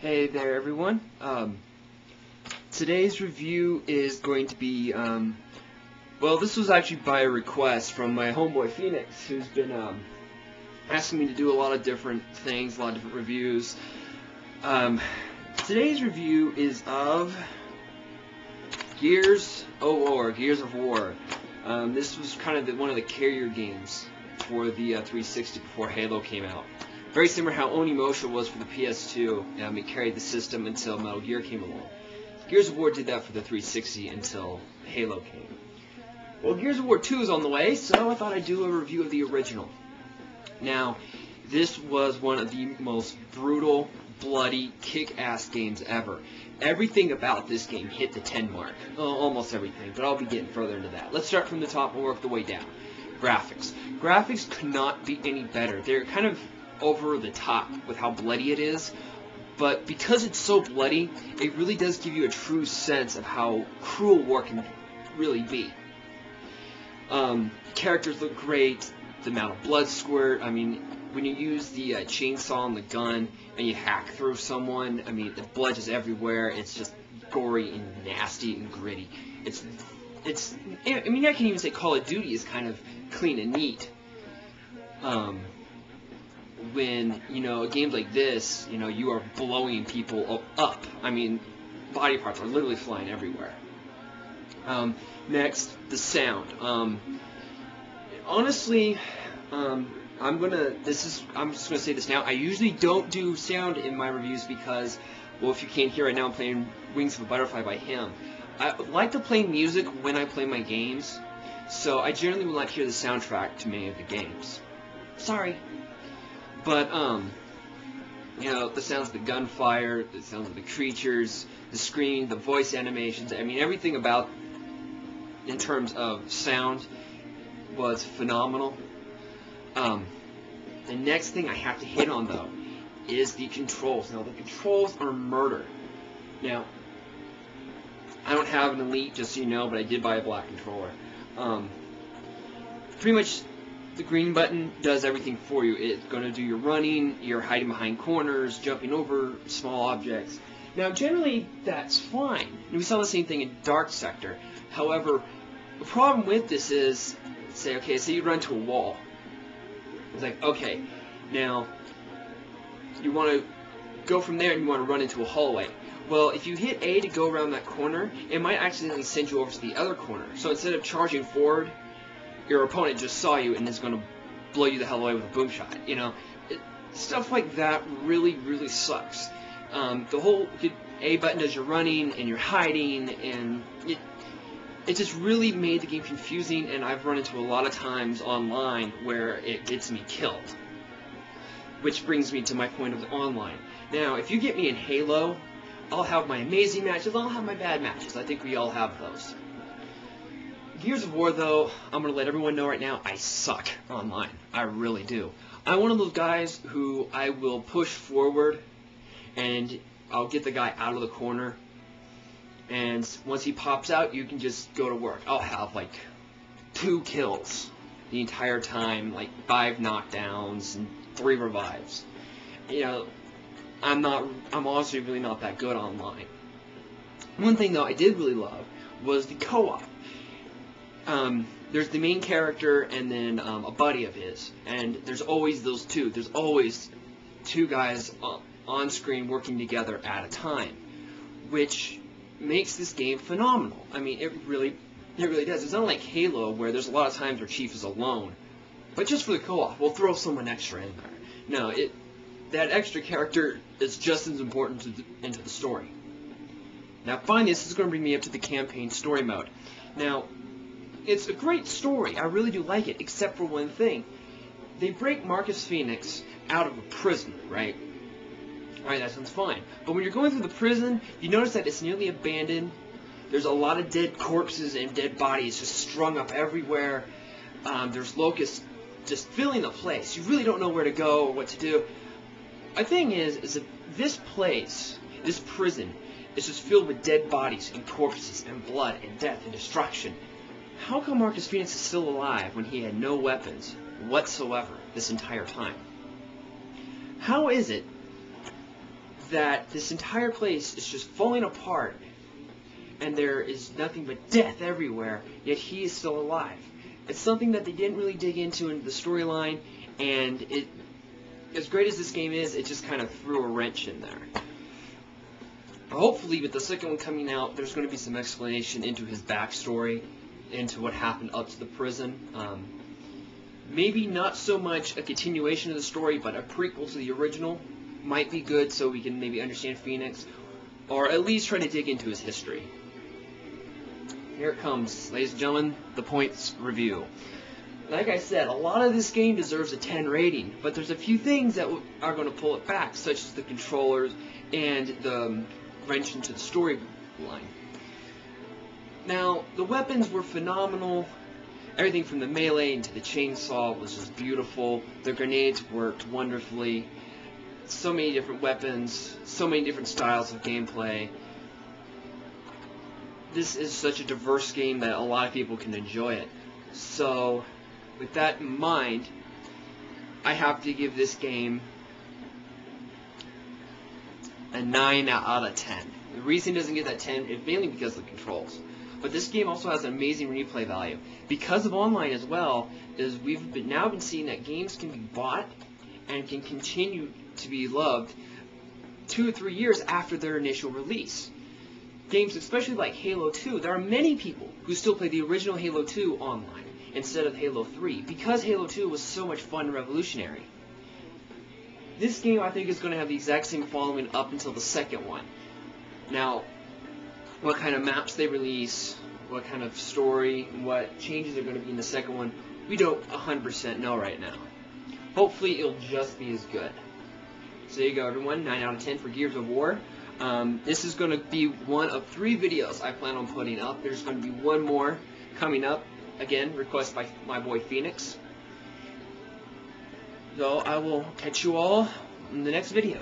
Hey there, everyone. Today's review is going to be, well, this was actually by a request from my homeboy Phoenix, who's been asking me to do a lot of different things, a lot of different reviews. Today's review is of Gears of War. This was kind of one of the carrier games for the 360 before Halo came out. Very similar how Onimusha was for the PS2. It carried the system until Metal Gear came along. Gears of War did that for the 360 until Halo came. Well, Gears of War 2 is on the way, so I thought I'd do a review of the original. Now, this was one of the most brutal, bloody, kick-ass games ever. Everything about this game hit the 10 mark. Almost everything, but I'll be getting further into that. Let's start from the top and work the way down. Graphics. Graphics could not be any better. They're kind of over the top with how bloody it is, but because it's so bloody, it really does give you a true sense of how cruel war can really be. Characters look great, the amount of blood squirt, I mean, when you use the chainsaw and the gun and you hack through someone, I mean, the blood is everywhere, it's just gory and nasty and gritty. I mean, I can even say Call of Duty is kind of clean and neat. When, a game like this, you are blowing people up. I mean, body parts are literally flying everywhere. Next, the sound. Honestly, I'm just gonna say this now. I usually don't do sound in my reviews because, well, if you can't hear right now, I'm playing Wings of a Butterfly by him. I like to play music when I play my games, so I generally will not hear the soundtrack to many of the games. Sorry. But, the sounds of the gunfire, the sounds of the creatures, the screaming, the voice animations, I mean, everything about, in terms of sound, was phenomenal. The next thing I have to hit on, though, is the controls. Now, the controls are murder. Now, I don't have an Elite, just so you know, but I did buy a black controller. Pretty much, the green button does everything for you. It's going to do your running, your hiding behind corners, jumping over small objects. Now, generally, that's fine. And we saw the same thing in Dark Sector. However, the problem with this is, say you run to a wall. It's like, okay, now, you want to go from there and you want to run into a hallway. Well, if you hit A to go around that corner, it might accidentally send you over to the other corner. So instead of charging forward, your opponent just saw you and is going to blow you the hell away with a boom shot. Stuff like that really, really sucks. The whole A button as you're running and you're hiding, and it just really made the game confusing, and I've run into a lot of times online where it gets me killed. Which brings me to my point of the online. Now, if you get me in Halo, I'll have my amazing matches, I'll have my bad matches. I think we all have those. Gears of War, though, I'm going to let everyone know right now, I suck online. I really do. I'm one of those guys who I will push forward, and I'll get the guy out of the corner, and once he pops out, you can just go to work. I'll have, 2 kills the entire time, 5 knockdowns, and 3 revives. I'm honestly really not that good online. One thing, though, I did really love was the co-op. There's the main character and then a buddy of his, and there's always those two. There's always 2 guys on screen working together at a time, which makes this game phenomenal. I mean, it really does. It's not like Halo where there's a lot of times where Chief is alone, but just for the co-op, we'll throw someone extra in there. No, that extra character is just as important into the story. Now, finally, this is going to bring me up to the campaign story mode. Now, it's a great story. I really do like it, except for one thing. They break Marcus Phoenix out of a prison, right? Alright, that sounds fine. But when you're going through the prison, you notice that it's nearly abandoned. There's a lot of dead corpses and dead bodies just strung up everywhere. There's locusts just filling the place. You really don't know where to go or what to do. My thing is that this place, this prison, is just filled with dead bodies and corpses and blood and death and destruction. How come Marcus Phoenix is still alive when he had no weapons whatsoever this entire time? How is it that this entire place is just falling apart, and there is nothing but death everywhere, yet he is still alive. It's something that they didn't really dig into in the storyline, and as great as this game is, it just kind of threw a wrench in there. Hopefully, with the second one coming out, there's going to be some explanation into his backstory, into what happened up to the prison. Maybe not so much a continuation of the story, but a prequel to the original might be good, so we can maybe understand Phoenix, or at least try to dig into his history. Here it comes, ladies and gentlemen, the points review. Like I said, a lot of this game deserves a 10 rating, but there's a few things that are going to pull it back, such as the controllers and the wrench into the storyline. Now, the weapons were phenomenal. Everything from the melee into the chainsaw was just beautiful. The grenades worked wonderfully. So many different weapons, so many different styles of gameplay. This is such a diverse game that a lot of people can enjoy it. So, with that in mind, I have to give this game a 9 out of 10. The reason it doesn't get that 10 is mainly because of the controls. But this game also has an amazing replay value. Because of online as well, is we've now been seeing that games can be bought and can continue to be loved 2 or 3 years after their initial release. Games, especially like Halo 2, there are many people who still play the original Halo 2 online instead of Halo 3, because Halo 2 was so much fun and revolutionary. This game, I think, is going to have the exact same following up until the second one. Now, what kind of maps they release, what kind of story, what changes are going to be in the second one, we don't 100% know right now. Hopefully, it'll just be as good. So there you go, everyone. 9 out of 10 for Gears of War. This is going to be one of 3 videos I plan on putting up. There's going to be one more coming up. Again, request by my boy Phoenix. So I will catch you all in the next video.